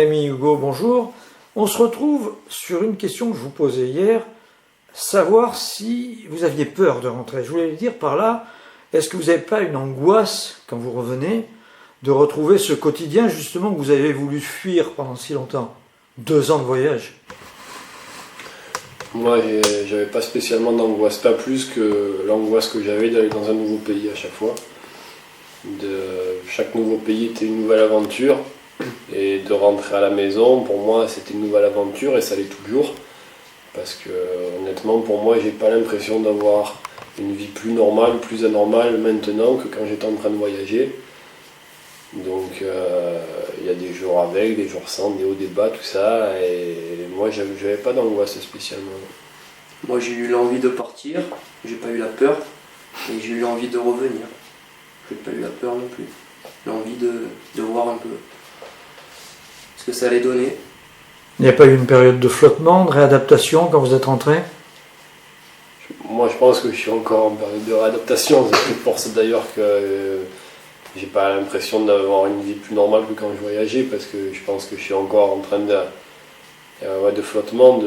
Rémi Hugo, bonjour. On se retrouve sur une question que je vous posais hier, savoir si vous aviez peur de rentrer. Je voulais dire par là, est-ce que vous n'avez pas une angoisse, quand vous revenez, de retrouver ce quotidien justement que vous avez voulu fuir pendant si longtemps? 2 ans de voyage. Moi, j'avais pas spécialement d'angoisse, pas plus que l'angoisse que j'avais d'aller dans un nouveau pays à chaque fois. Chaque nouveau pays était une nouvelle aventure, et de rentrer à la maison, pour moi, c'était une nouvelle aventure, et ça l'est toujours. Parce que, honnêtement, pour moi, j'ai pas l'impression d'avoir une vie plus normale, plus anormale maintenant que quand j'étais en train de voyager. Donc, il y a des jours avec, des jours sans, des hauts, des bas, tout ça, et moi, j'avais pas d'angoisse spécialement. Moi, j'ai eu l'envie de partir, j'ai pas eu la peur, et j'ai eu l'envie de revenir. J'ai pas eu la peur non plus. L'envie de voir un peu ce que ça allait donner. Il n'y a pas eu une période de flottement, de réadaptation quand vous êtes rentré? Moi, je pense que je suis encore en période de réadaptation. C'est pour ça d'ailleurs que j'ai pas l'impression d'avoir une vie plus normale que quand je voyageais, parce que je pense que je suis encore en train de flottement,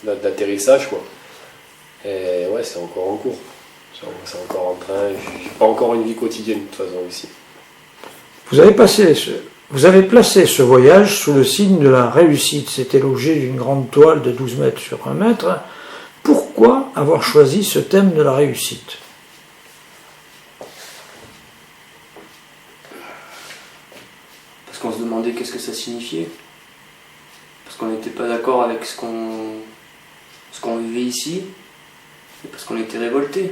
d'atterrissage, quoi. Et ouais, c'est encore en cours. C'est encore en train. J'ai pas encore une vie quotidienne de toute façon ici. Vous avez placé ce voyage sous le signe de la réussite. C'était l'objet d'une grande toile de 12 mètres sur 1 mètre. Pourquoi avoir choisi ce thème de la réussite? Parce qu'on se demandait qu'est-ce que ça signifiait. Parce qu'on n'était pas d'accord avec ce qu'on vivait ici. Et parce qu'on était révoltés.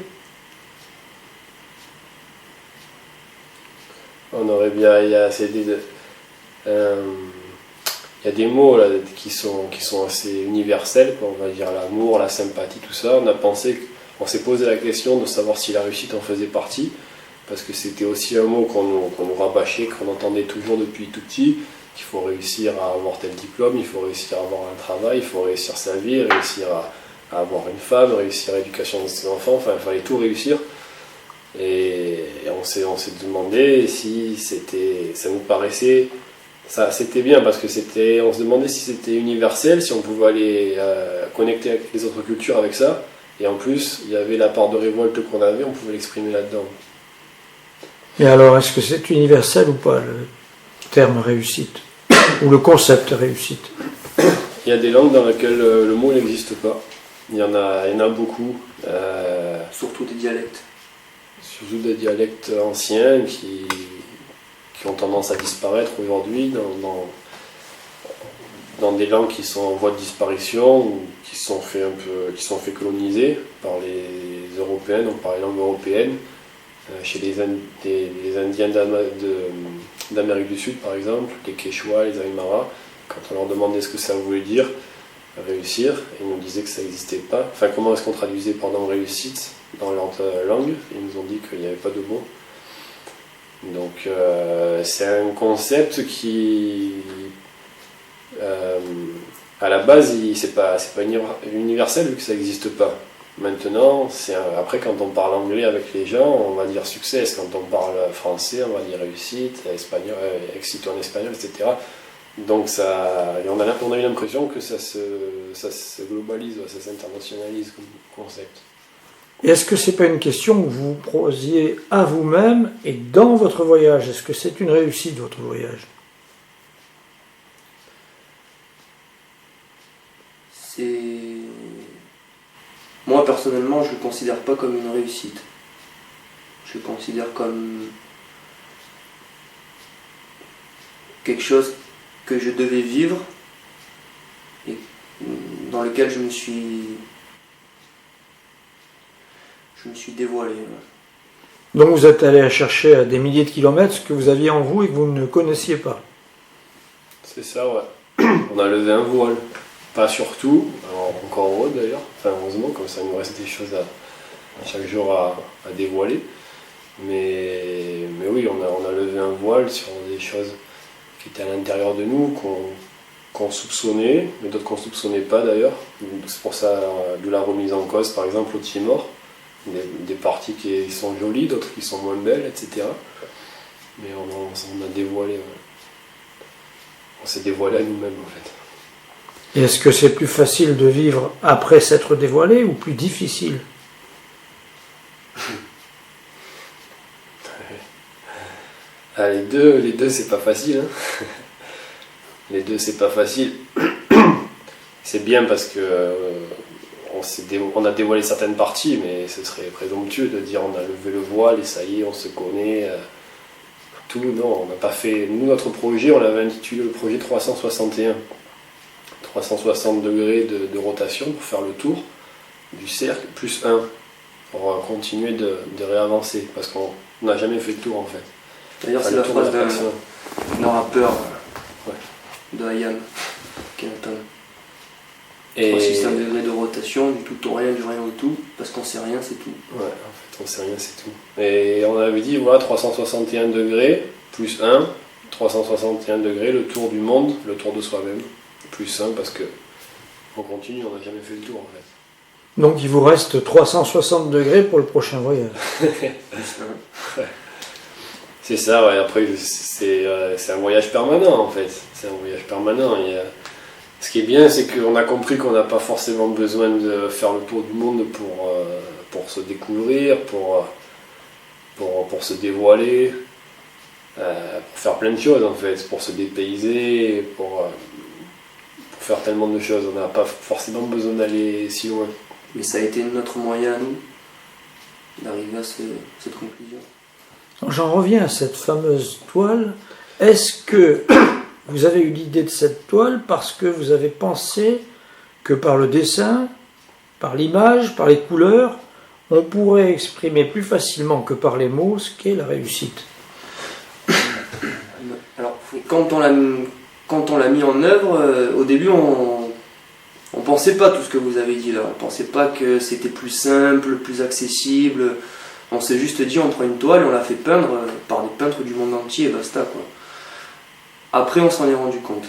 On aurait bien. Il y a des mots là, qui sont assez universels, quoi. On va dire l'amour, la sympathie, tout ça. On s'est posé la question de savoir si la réussite en faisait partie, parce que c'était aussi un mot qu'on nous rabâchait, qu'on entendait toujours depuis tout petit, qu'il faut réussir à avoir tel diplôme, il faut réussir à avoir un travail, il faut réussir sa vie, réussir à avoir une femme, réussir l'éducation de ses enfants, enfin il fallait tout réussir. Et on s'est demandé si ça nous paraissait, c'était bien, parce que on se demandait si c'était universel, si on pouvait aller connecter avec les autres cultures avec ça, et en plus il y avait la part de révolte qu'on avait, on pouvait l'exprimer là-dedans. Et alors, est-ce que c'est universel ou pas, le terme réussite, ou le concept réussite? Il y a des langues dans lesquelles le mot n'existe pas, il y en a beaucoup. Surtout des dialectes. Surtout des dialectes anciens qui ont tendance à disparaître aujourd'hui dans des langues qui sont en voie de disparition ou qui sont fait coloniser par les Européens, donc par les langues européennes. Chez les Indiens d'Amérique du Sud, par exemple, les Quechua, les Aymara, quand on leur demandait ce que ça voulait dire, réussir, ils nous disaient que ça n'existait pas. Enfin, comment est-ce qu'on traduisait pendant réussite dans leur langue? Ils nous ont dit qu'il n'y avait pas de mots. Donc c'est un concept qui, à la base, c'est pas universel vu que ça n'existe pas. Maintenant, après quand on parle anglais avec les gens, on va dire success. Quand on parle français, on va dire réussite, espagnol, éxito en espagnol, etc. Donc on a eu l'impression que ça se globalise, ça s'internationalise comme concept. Et est-ce que c'est pas une question que vous posiez à vous-même et dans votre voyage? Est-ce que c'est une réussite, votre voyage? Moi, personnellement, je ne le considère pas comme une réussite. Je le considère comme quelque chose que je devais vivre et dans lequel je me suis dévoilé. Donc vous êtes allé chercher à des milliers de kilomètres ce que vous aviez en vous et que vous ne connaissiez pas. C'est ça, ouais. On a levé un voile. Pas sur tout, alors encore heureux d'ailleurs, enfin heureusement, comme ça il nous reste des choses chaque jour à dévoiler. Mais oui, on a levé un voile sur des choses qui étaient à l'intérieur de nous, qu'on soupçonnait, mais d'autres qu'on ne soupçonnait pas d'ailleurs. C'est pour ça de la remise en cause, par exemple au Timor, des parties qui sont jolies, d'autres qui sont moins belles, etc. Mais on a dévoilé. Ouais. on s'est dévoilé à nous-mêmes en fait. Et est-ce que c'est plus facile de vivre après s'être dévoilé ou plus difficile? Ah, les deux c'est pas facile. Hein. Les deux c'est pas facile. C'est bien parce que on a dévoilé certaines parties, mais ce serait présomptueux de dire on a levé le voile et ça y est, on se connaît. Tout, non, on n'a pas fait. Nous, notre projet, on l'avait intitulé le projet 361. 360 degrés de rotation pour faire le tour du cercle, plus 1, pour continuer de réavancer, parce qu'on n'a jamais fait le tour en fait. D'ailleurs, c'est la phrase d'un rappeur de IAM, Kenton. Et 360 degrés de rotation, du tout au rien, du rien au tout, parce qu'on sait rien, c'est tout. Ouais, en fait, on sait rien, c'est tout. Et on avait dit, voilà, 361 degrés, plus 1, 361 degrés, le tour du monde, le tour de soi-même, plus 1, parce que on continue, on n'a jamais fait le tour en fait. Donc il vous reste 360 degrés pour le prochain voyage. C'est ça, ouais. Après, c'est un voyage permanent en fait. C'est un voyage permanent. Ce qui est bien, c'est qu'on a compris qu'on n'a pas forcément besoin de faire le tour du monde pour se découvrir, pour se dévoiler, pour faire plein de choses en fait, pour se dépayser, pour faire tellement de choses. On n'a pas forcément besoin d'aller si loin. Mais ça a été notre moyen à nous d'arriver à cette conclusion. J'en reviens à cette fameuse toile. Est-ce que vous avez eu l'idée de cette toile parce que vous avez pensé que par le dessin, par l'image, par les couleurs, on pourrait exprimer plus facilement que par les mots ce qu'est la réussite? Alors, quand on l'a mis en œuvre, au début, on pensait pas tout ce que vous avez dit là. On pensait pas que c'était plus simple, plus accessible. On s'est juste dit, on prend une toile et on la fait peindre par des peintres du monde entier et basta quoi. Après, on s'en est rendu compte.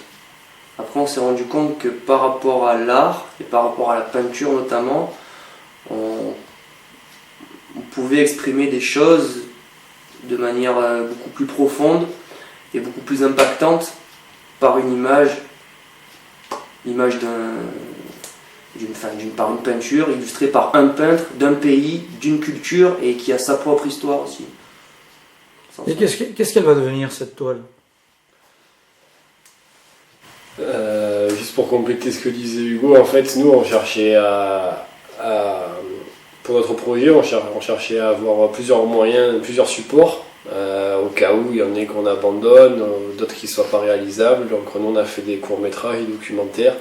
Après, on s'est rendu compte que par rapport à l'art et par rapport à la peinture notamment, on pouvait exprimer des choses de manière beaucoup plus profonde et beaucoup plus impactante par une image, par une peinture illustrée par un peintre d'un pays, d'une culture et qui a sa propre histoire aussi. Et qu'est-ce qu'elle va devenir cette toile? Juste pour compléter ce que disait Hugo, en fait, nous on cherchait pour notre projet, on cherchait à avoir plusieurs moyens, plusieurs supports, au cas où il y en ait qu'on abandonne, d'autres qui ne soient pas réalisables. Donc nous on a fait des courts-métrages, des documentaires,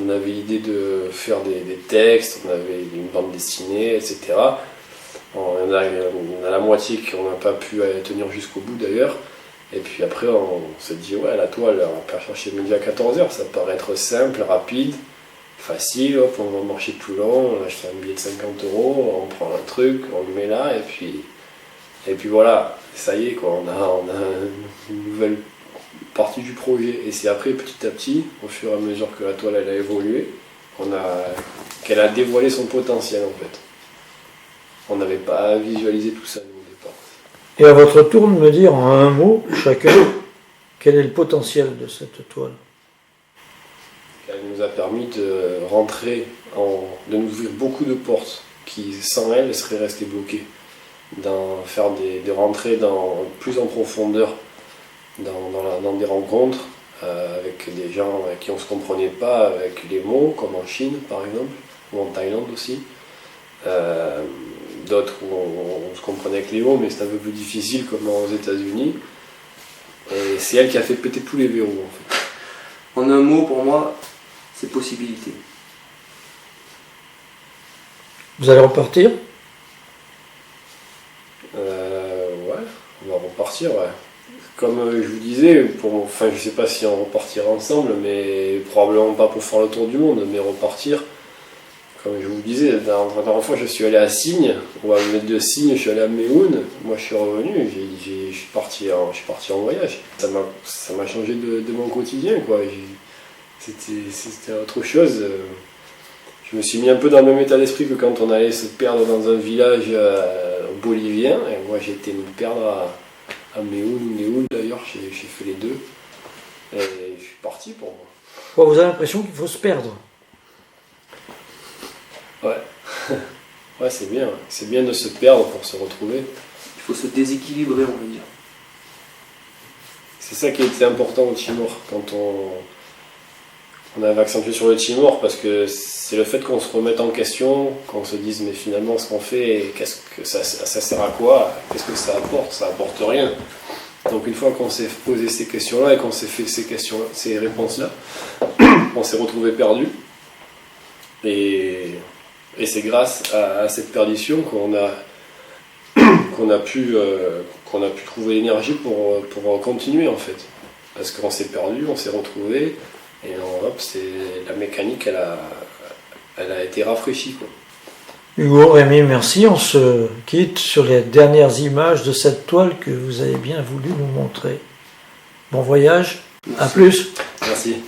on avait l'idée de faire des textes, on avait une bande dessinée, etc. On a la moitié qu'on n'a pas pu tenir jusqu'au bout d'ailleurs. Et puis après, on s'est dit, ouais, la toile, on va pas chercher midi à 14h, ça paraît être simple, rapide, facile, hop, on va marcher tout le long, on achète un billet de 50 €, on prend un truc, on le met là, et puis voilà, ça y est, quoi, on a une nouvelle partie du projet. Et c'est après, petit à petit, au fur et à mesure que la toile elle a évolué, qu'elle a dévoilé son potentiel en fait. On n'avait pas visualisé tout ça, nous, au départ. Et à votre tour de me dire en un mot, chacun, quel est le potentiel de cette toile? Elle nous a permis de rentrer, de nous ouvrir beaucoup de portes qui, sans elle, seraient restées bloquées. Faire des rentrées plus en profondeur dans des rencontres avec des gens avec qui on ne se comprenait pas, avec les mots, comme en Chine par exemple, ou en Thaïlande aussi. D'autres où on se comprenait avec les mots, mais c'est un peu plus difficile, comme aux États-Unis. Et c'est elle qui a fait péter tous les verrous en fait. En un mot, pour moi, c'est possibilité. Vous allez repartir? Ouais, on va repartir, ouais. Comme je vous disais, je sais pas si on repartira ensemble, mais probablement pas pour faire le tour du monde, mais repartir. Comme je vous disais, la dernière fois je suis allé à Signes, ou à mettre de Signes, je suis allé à Méhoun, moi je suis revenu, je suis parti en voyage. Ça m'a changé de mon quotidien, quoi. C'était autre chose. Je me suis mis un peu dans le même état d'esprit que quand on allait se perdre dans un village bolivien, et moi j'ai été me perdre à Méhoun ou Néhoun d'ailleurs, j'ai fait les deux. Et je suis parti pour moi. Quoi, vous avez l'impression qu'il faut se perdre? Ouais. Ouais, c'est bien. C'est bien de se perdre pour se retrouver. Il faut se déséquilibrer, on va dire. C'est ça qui était important au Timor, quand on avait accentué sur le Timor, parce que c'est le fait qu'on se remette en question, qu'on se dise mais finalement ce qu'on fait, qu'est-ce que ça sert à quoi, qu'est-ce que ça apporte? Ça apporte rien. Donc une fois qu'on s'est posé ces questions-là et qu'on s'est fait ces réponses-là, on s'est retrouvé perdu. Et c'est grâce à cette perdition qu'on a pu trouver l'énergie pour continuer en fait. Parce qu'on s'est perdu, on s'est retrouvé, et la mécanique elle a été rafraîchie, quoi. Hugo, Rémi, merci. On se quitte sur les dernières images de cette toile que vous avez bien voulu nous montrer. Bon voyage, à plus. Merci.